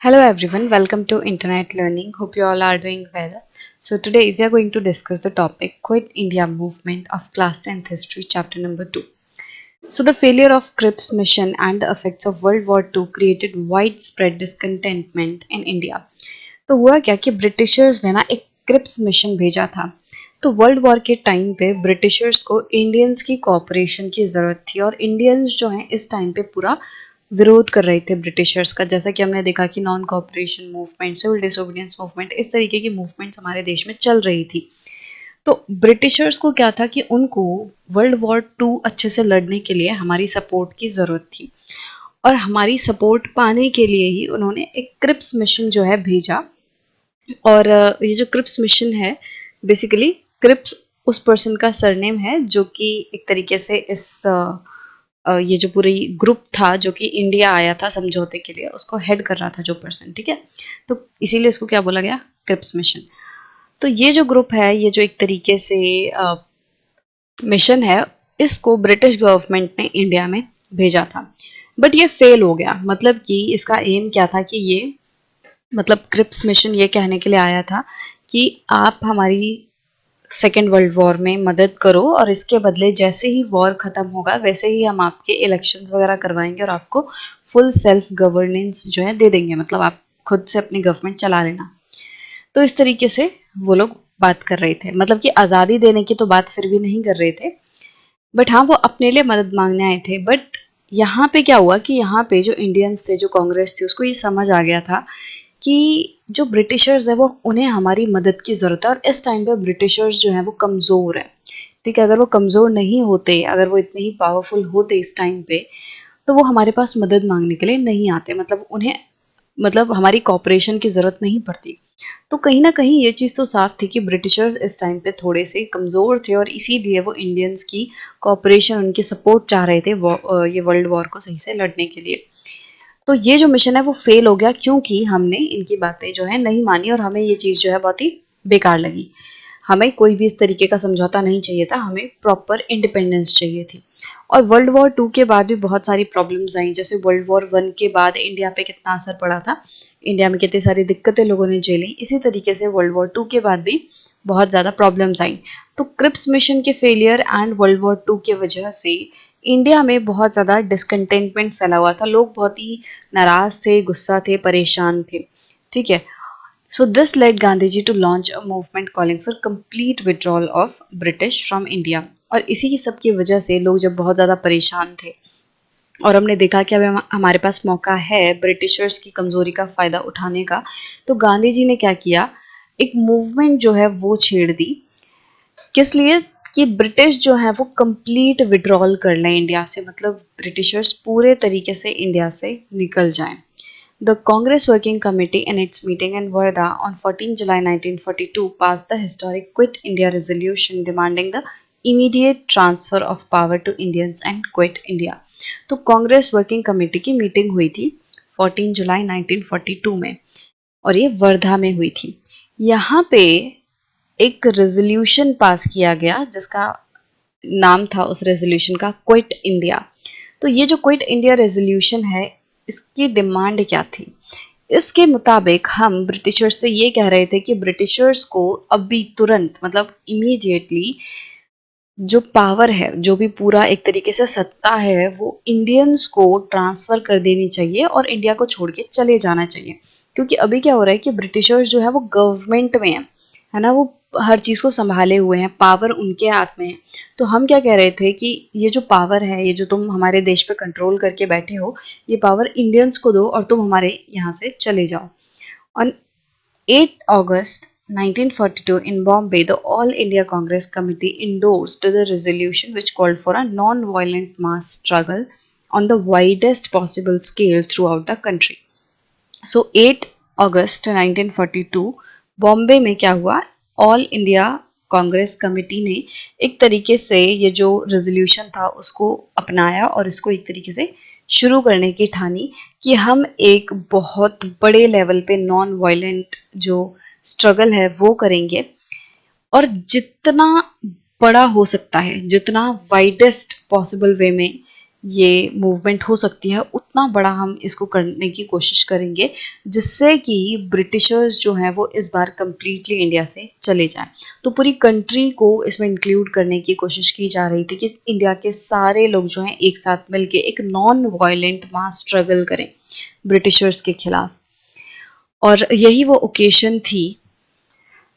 Hello everyone, welcome to Internet Learning. Hope you all are doing well. So today we are going to discuss the topic Quit India Movement of Class 10th History, chapter number 2. So the failure of Cripps mission and the effects of World War II created widespread discontentment in India. तो हुआ क्या कि Britishers ने ना एक Cripps mission भेजा था। तो वर्ल्ड वॉर के टाइम पे ब्रिटिशर्स को इंडियंस की कोऑपरेशन की ज़रूरत थी और इंडियंस जो हैं इस टाइम पे पूरा विरोध कर रहे थे ब्रिटिशर्स का। जैसा कि हमने देखा कि non cooperation movement, civil disobedience movement, इस तरीके की मूवमेंट्स हमारे देश में चल रही थी। तो ब्रिटिशर्स को क्या था कि उनको वर्ल्ड वॉर टू अच्छे से लड़ने के लिए हमारी सपोर्ट की ज़रूरत थी और हमारी सपोर्ट पाने के लिए ही उन्होंने एक क्रिप्स मिशन जो है भेजा। और ये जो क्रिप्स मिशन है, बेसिकली क्रिप्स उस पर्सन का सरनेम है जो कि एक तरीके से ये जो पूरी ग्रुप था जो कि इंडिया आया था समझौते के लिए, उसको हेड कर रहा था जो पर्सन, ठीक है। तो इसीलिए इसको क्या बोला गया, क्रिप्स मिशन। तो ये जो ग्रुप है, ये जो एक तरीके से मिशन है, इसको ब्रिटिश गवर्नमेंट ने इंडिया में भेजा था, बट ये फेल हो गया। मतलब कि इसका एम क्या था कि ये, मतलब क्रिप्स मिशन ये कहने के लिए आया था कि आप हमारी सेकेंड वर्ल्ड वॉर में मदद करो और इसके बदले जैसे ही वॉर ख़त्म होगा वैसे ही हम आपके इलेक्शंस वगैरह करवाएंगे और आपको फुल सेल्फ गवर्नेंस जो है दे देंगे, मतलब आप खुद से अपनी गवर्नमेंट चला लेना। तो इस तरीके से वो लोग बात कर रहे थे, मतलब कि आज़ादी देने की तो बात फिर भी नहीं कर रहे थे, बट हाँ वो अपने लिए मदद मांगने आए थे। बट यहाँ पे क्या हुआ कि यहाँ पे जो इंडियंस थे, जो कांग्रेस थी, उसको ये समझ आ गया था कि जो ब्रिटिशर्स है वो, उन्हें हमारी मदद की ज़रूरत है और इस टाइम पे ब्रिटिशर्स जो है वो कमज़ोर है। ठीक है, अगर वो कमज़ोर नहीं होते, अगर वो इतने ही पावरफुल होते इस टाइम पे, तो वो हमारे पास मदद मांगने के लिए नहीं आते, मतलब उन्हें, मतलब हमारी कॉपरेशन की ज़रूरत नहीं पड़ती। तो कहीं ना कहीं ये चीज़ तो साफ थी कि ब्रिटिशर्स इस टाइम पे थोड़े से कमज़ोर थे और इसीलिए वो इंडियंस की कॉपरेशन, उनकी सपोर्ट चाह रहे थे ये वर्ल्ड वॉर को सही से लड़ने के लिए। तो ये जो मिशन है वो फेल हो गया क्योंकि हमने इनकी बातें जो है नहीं मानी और हमें ये चीज़ जो है बहुत ही बेकार लगी। हमें कोई भी इस तरीके का समझौता नहीं चाहिए था, हमें प्रॉपर इंडिपेंडेंस चाहिए थी। और वर्ल्ड वॉर टू के बाद भी बहुत सारी प्रॉब्लम्स आई, जैसे वर्ल्ड वॉर वन के बाद इंडिया पे कितना असर पड़ा था, इंडिया में कितनी सारी दिक्कतें लोगों ने झेली, इसी तरीके से वर्ल्ड वॉर टू के बाद भी बहुत ज़्यादा प्रॉब्लम्स आई। तो क्रिप्स मिशन के failure and world war two की वजह से इंडिया में बहुत ज़्यादा डिसकंटेंटमेंट फैला हुआ था, लोग बहुत ही नाराज़ थे, गुस्सा थे, परेशान थे, ठीक है। So this led Gandhiji to launch a movement calling for complete withdrawal of British from India। और इसी की सब की वजह से लोग जब बहुत ज़्यादा परेशान थे और हमने देखा कि अब हमारे पास मौका है ब्रिटिशर्स की कमज़ोरी का फ़ायदा उठाने का, तो गांधी जी ने क्या किया, एक मूवमेंट जो है वो छेड़ दी। किस लिए, कि ब्रिटिश जो है वो कंप्लीट विड्रॉल कर लें इंडिया से, मतलब ब्रिटिशर्स पूरे तरीके से इंडिया से निकल जाएं। The Congress Working Committee in its meeting in Warda on 14 July 1942 passed the historic Quit India resolution demanding the immediate transfer of power to Indians and quit India। तो Congress working committee की meeting हुई थी 14 जुलाई 1942 में और ये वर्धा में हुई थी। यहाँ पे एक रेजोल्यूशन पास किया गया जिसका नाम था उस रेजोल्यूशन का क्विट इंडिया। तो ये जो क्विट इंडिया रेजोल्यूशन है, इसकी डिमांड क्या थी, इसके मुताबिक हम ब्रिटिशर्स से ये कह रहे थे कि ब्रिटिशर्स को अभी तुरंत, मतलब इमीडिएटली, जो पावर है, जो भी पूरा एक तरीके से सत्ता है, वो इंडियंस को ट्रांसफ़र कर देनी चाहिए और इंडिया को छोड़ के चले जाना चाहिए। क्योंकि अभी क्या हो रहा है कि ब्रिटिशर्स जो है वो गवर्नमेंट में है ना, वो हर चीज़ को संभाले हुए हैं, पावर उनके हाथ में है। तो हम क्या कह रहे थे कि ये जो पावर है, ये जो तुम हमारे देश पे कंट्रोल करके बैठे हो, ये पावर इंडियंस को दो और तुम हमारे यहाँ से चले जाओ। On 8 August 1942 in Bombay, the All India Congress Committee endorsed the resolution which called for a non-violent mass struggle on the widest possible scale throughout the country। So 8 अगस्त 1942 बॉम्बे में क्या हुआ, ऑल इंडिया कांग्रेस कमेटी ने एक तरीके से ये जो resolution था उसको अपनाया और इसको एक तरीके से शुरू करने की ठानी कि हम एक बहुत बड़े लेवल पे नॉन वायलेंट जो स्ट्रगल है वो करेंगे और जितना बड़ा हो सकता है, जितना वाइडेस्ट पॉसिबल वे में ये मूवमेंट हो सकती है उतना बड़ा हम इसको करने की कोशिश करेंगे, जिससे कि ब्रिटिशर्स जो हैं वो इस बार कम्प्लीटली इंडिया से चले जाएं। तो पूरी कंट्री को इसमें इंक्लूड करने की कोशिश की जा रही थी कि इंडिया के सारे लोग जो हैं एक साथ मिलके एक नॉन वायलेंट मास स्ट्रगल करें ब्रिटिशर्स के खिलाफ। और यही वो ओकेशन थी,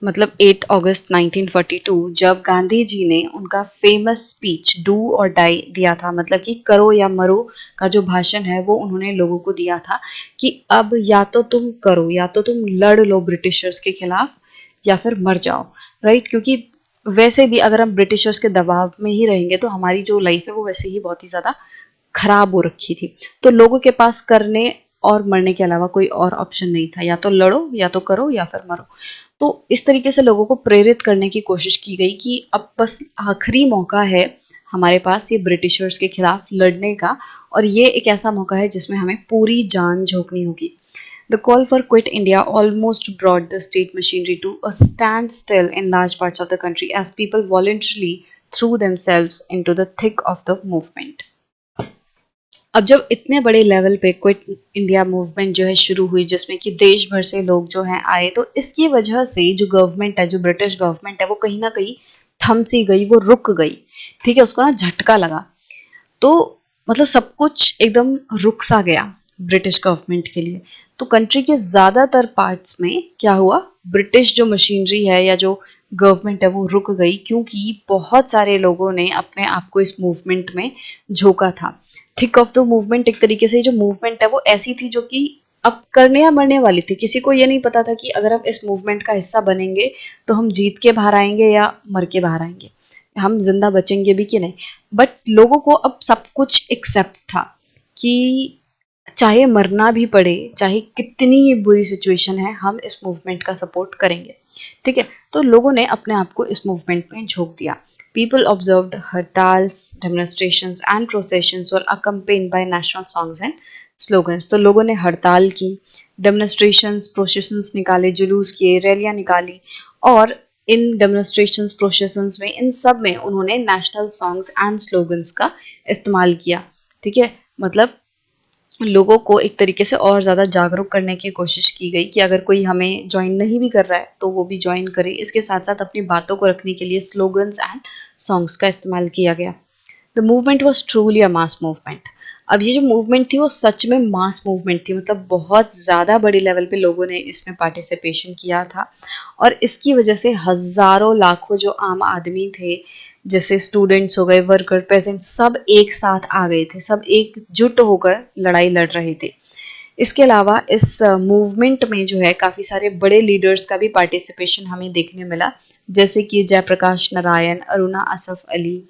मतलब 8 अगस्त 1942, जब गांधी जी ने उनका फेमस स्पीच डू और डाई दिया था, मतलब कि करो या मरो का जो भाषण है वो उन्होंने लोगों को दिया था कि अब या तो तुम करो, या तो तुम लड़ लो ब्रिटिशर्स के खिलाफ, या फिर मर जाओ। राइट, क्योंकि वैसे भी अगर हम ब्रिटिशर्स के दबाव में ही रहेंगे तो हमारी जो लाइफ है वो वैसे ही बहुत ही ज़्यादा खराब हो रखी थी। तो लोगों के पास करने और मरने के अलावा कोई और ऑप्शन नहीं था, या तो लड़ो, या तो करो, या फिर मरो। तो इस तरीके से लोगों को प्रेरित करने की कोशिश की गई कि अब बस आखिरी मौका है हमारे पास ये ब्रिटिशर्स के खिलाफ लड़ने का, और ये एक ऐसा मौका है जिसमें हमें पूरी जान झोंकनी होगी। The call for quit India almost brought the state machinery to a standstill in large parts of the country as people voluntarily threw themselves into the thick of the movement. अब जब इतने बड़े लेवल पे quit India movement जो है शुरू हुई, जिसमें कि देश भर से लोग जो हैं आए, तो इसकी वजह से जो गवर्नमेंट है, जो ब्रिटिश गवर्नमेंट है, वो कहीं ना कहीं थम सी गई, वो रुक गई। ठीक है, उसको ना झटका लगा। तो मतलब सब कुछ एकदम रुक सा गया ब्रिटिश गवर्नमेंट के लिए। तो कंट्री के ज़्यादातर पार्ट्स में क्या हुआ, ब्रिटिश जो मशीनरी है या जो गवर्नमेंट है वो रुक गई, क्योंकि बहुत सारे लोगों ने अपने आप को इस मूवमेंट में झोंका था। थिक ऑफ द मूवमेंट एक तरीके से जो मूवमेंट है वो ऐसी थी जो कि अब करने या मरने वाली थी। किसी को ये नहीं पता था कि अगर हम इस मूवमेंट का हिस्सा बनेंगे तो हम जीत के बाहर आएंगे या मर के बाहर आएंगे, हम जिंदा बचेंगे भी कि नहीं। बट लोगों को अब सब कुछ एक्सेप्ट था कि चाहे मरना भी पड़े, चाहे कितनी ही बुरी सिचुएशन है, हम इस मूवमेंट का सपोर्ट करेंगे। ठीक है, तो लोगों ने अपने आप को इस मूवमेंट में झोंक दिया। People observed hartals, demonstrations and processions were accompanied by national songs and slogans. तो लोगों ने हड़ताल की, डेमोन्स्ट्रेशंस, प्रोसेशंस निकाले, जुलूस किए, रैलियां निकाली, और इन डेमोन्स्ट्रेशंस, प्रोसेशंस में, इन सब में उन्होंने नेशनल सॉन्ग्स एंड स्लोगन्स का इस्तेमाल किया। ठीक है, मतलब लोगों को एक तरीके से और ज़्यादा जागरूक करने की कोशिश की गई कि अगर कोई हमें ज्वाइन नहीं भी कर रहा है तो वो भी ज्वाइन करे। इसके साथ साथ अपनी बातों को रखने के लिए स्लोगन्स एंड सॉन्ग्स का इस्तेमाल किया गया। The movement was truly a mass movement. अब ये जो मूवमेंट थी वो सच में मास मूवमेंट थी, मतलब बहुत ज़्यादा बड़ी लेवल पे लोगों ने इसमें पार्टिसिपेशन किया था, और इसकी वजह से हज़ारों लाखों जो आम आदमी थे, जैसे स्टूडेंट्स हो गए, वर्कर, पेजेंट, सब एक साथ आ गए थे, सब एकजुट होकर लड़ाई लड़ रहे थे। इसके अलावा इस मूवमेंट में जो है काफ़ी सारे बड़े लीडर्स का भी पार्टिसिपेशन हमें देखने मिला, जैसे कि जयप्रकाश नारायण, अरुणा असफ अली,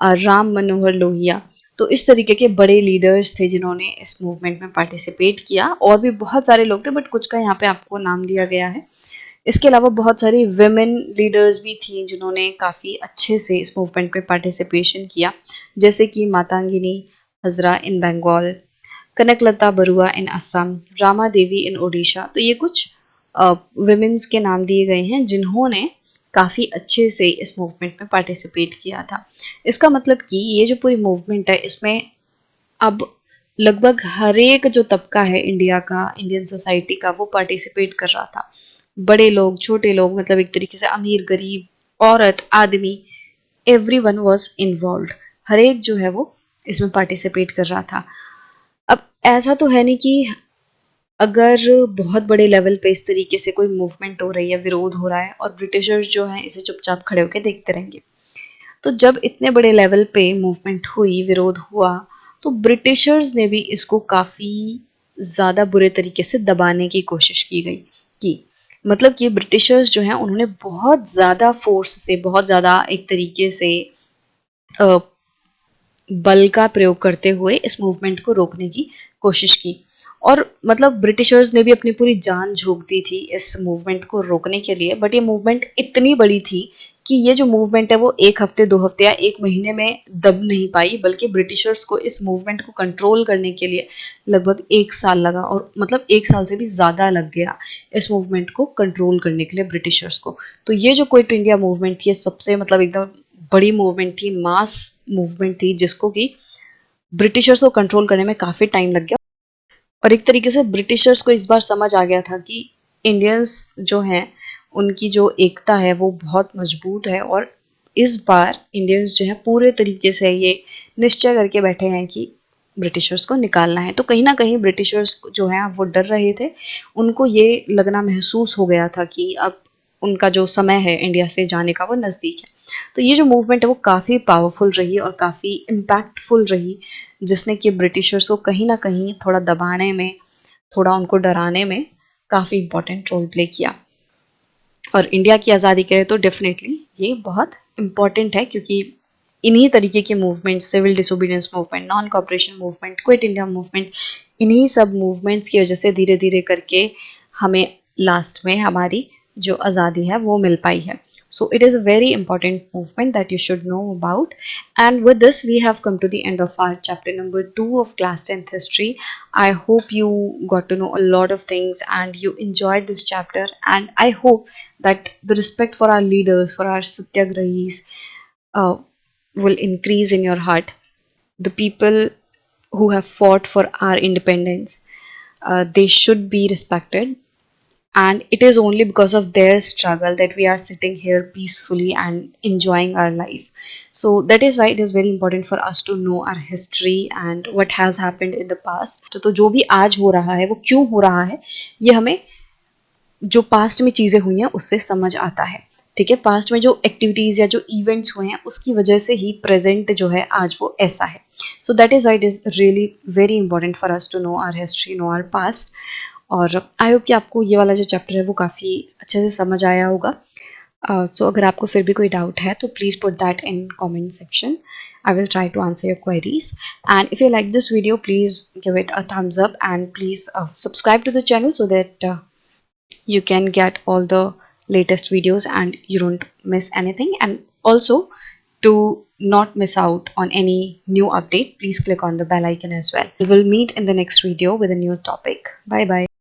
राम मनोहर लोहिया। तो इस तरीके के बड़े लीडर्स थे जिन्होंने इस मूवमेंट में पार्टिसिपेट किया। और भी बहुत सारे लोग थे, बट कुछ का यहाँ पे आपको नाम दिया गया है। इसके अलावा बहुत सारी विमेन लीडर्स भी थी जिन्होंने काफ़ी अच्छे से इस मूवमेंट में पार्टिसिपेशन किया, जैसे कि मातांगिनी हजरा इन बंगाल, कनकलता बरुआ इन असम, रामा देवी इन ओडिशा। तो ये कुछ विमेंस के नाम दिए गए हैं जिन्होंने काफ़ी अच्छे से इस मूवमेंट में पार्टिसिपेट किया था। इसका मतलब कि ये जो पूरी मूवमेंट है इसमें अब लगभग हर एक जो तबका है इंडिया का, इंडियन सोसाइटी का, वो पार्टिसिपेट कर रहा था। बड़े लोग, छोटे लोग, मतलब एक तरीके से अमीर, गरीब, औरत, आदमी, एवरीवन वाज इन्वॉल्व्ड। हर एक जो है वो इसमें पार्टिसिपेट कर रहा था। अब ऐसा तो है नहीं कि अगर बहुत बड़े लेवल पे इस तरीके से कोई मूवमेंट हो रही है, विरोध हो रहा है, और ब्रिटिशर्स जो हैं इसे चुपचाप खड़े होकर देखते रहेंगे। तो जब इतने बड़े लेवल पे मूवमेंट हुई, विरोध हुआ, तो ब्रिटिशर्स ने भी इसको काफ़ी ज़्यादा बुरे तरीके से दबाने की कोशिश की गई। कि मतलब कि ब्रिटिशर्स जो हैं उन्होंने बहुत ज़्यादा फोर्स से, बहुत ज़्यादा एक तरीके से अ, बल का प्रयोग करते हुए इस मूवमेंट को रोकने की कोशिश की। और मतलब ब्रिटिशर्स ने भी अपनी पूरी जान झोंक दी थी इस मूवमेंट को रोकने के लिए। बट ये मूवमेंट इतनी बड़ी थी कि ये जो मूवमेंट है वो एक हफ्ते, 2 हफ्ते या 1 महीने में दब नहीं पाई, बल्कि ब्रिटिशर्स को इस मूवमेंट को कंट्रोल करने के लिए लगभग 1 साल लगा, और मतलब 1 साल से भी ज़्यादा लग गया इस मूवमेंट को कंट्रोल करने के लिए ब्रिटिशर्स को। तो ये जो क्विट इंडिया मूवमेंट थी, सबसे मतलब एकदम बड़ी मूवमेंट थी, मास मूवमेंट थी, जिसको कि ब्रिटिशर्स को कंट्रोल करने में काफ़ी टाइम लग गया और एक तरीके से ब्रिटिशर्स को इस बार समझ आ गया था कि इंडियंस जो हैं उनकी जो एकता है वो बहुत मजबूत है और इस बार इंडियंस जो है पूरे तरीके से ये निश्चय करके बैठे हैं कि ब्रिटिशर्स को निकालना है। तो कहीं ना कहीं ब्रिटिशर्स जो हैं वो डर रहे थे, उनको ये लगना महसूस हो गया था कि अब उनका जो समय है इंडिया से जाने का वो नज़दीक है। तो ये जो मूवमेंट है वो काफ़ी पावरफुल रही और काफ़ी इम्पैक्टफुल रही, जिसने कि ब्रिटिशर्स को कहीं ना कहीं थोड़ा दबाने में, थोड़ा उनको डराने में काफ़ी इम्पोर्टेंट रोल प्ले किया। और इंडिया की आज़ादी के लिए तो डेफिनेटली ये बहुत इम्पॉर्टेंट है, क्योंकि इन्हीं तरीके के movement, civil disobedience movement, non cooperation movement, quit India movement, इन्हीं सब मूवमेंट्स की वजह से धीरे धीरे करके हमें लास्ट में हमारी जो आज़ादी है वो मिल पाई है। So it is a very important movement that you should know about. And with this, we have come to the end of our chapter number 2 of class 10th history. I hope you got to know a lot of things and you enjoyed this chapter. And I hope that the respect for our leaders, for our satyagrahis, uh, will increase in your heart. The people who have fought for our independence, they should be respected, and it is only because of their struggle that we are sitting here peacefully and enjoying our life. So that is why it is very important for us to know our history and what has happened in the past. तो जो भी आज हो रहा है वो क्यों हो रहा है, ये हमें जो पास्ट में चीज़ें हुई हैं उससे समझ आता है। ठीक है, पास्ट में जो एक्टिविटीज़ या जो इवेंट्स हुए हैं उसकी वजह से ही प्रेजेंट जो है आज वो ऐसा है। So that is why it is really very important for us to know our history, know our past. और आई होप कि आपको ये वाला जो चैप्टर है वो काफ़ी अच्छे से समझ आया होगा। सो अगर आपको फिर भी कोई डाउट है तो please put that in comment section. I will try to answer your queries. And if you like this video, please give it a thumbs up and please subscribe to the channel so that you can get all the latest videos and you don't miss anything. And also, to not miss out on any new update, please click on the bell icon as well. We will meet in the next video with a new topic. Bye bye.